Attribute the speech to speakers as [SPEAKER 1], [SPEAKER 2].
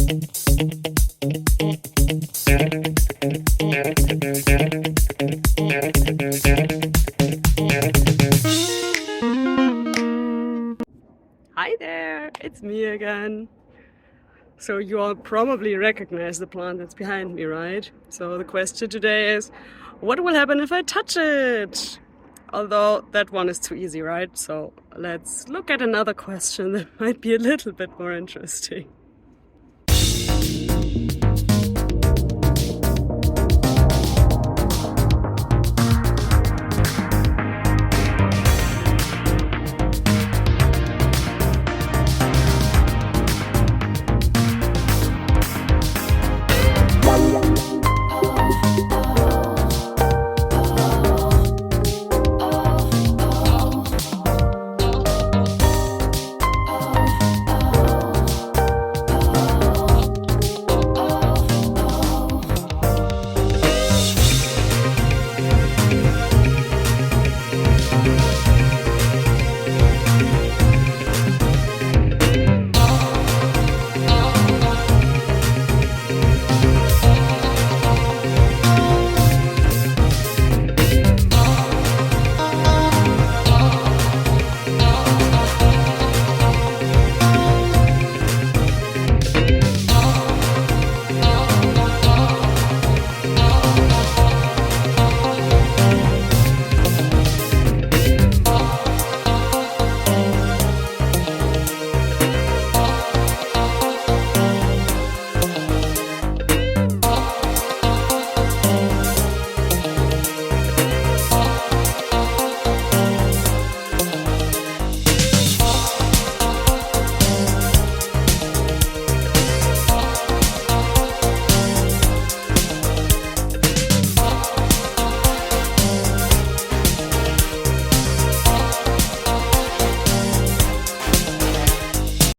[SPEAKER 1] Hi there, it's me again. So you all probably recognize the plant that's behind me, right? So the question today is, what will happen if I touch it? Although that one is too easy, right? So let's look at another question that might be a little bit more interesting.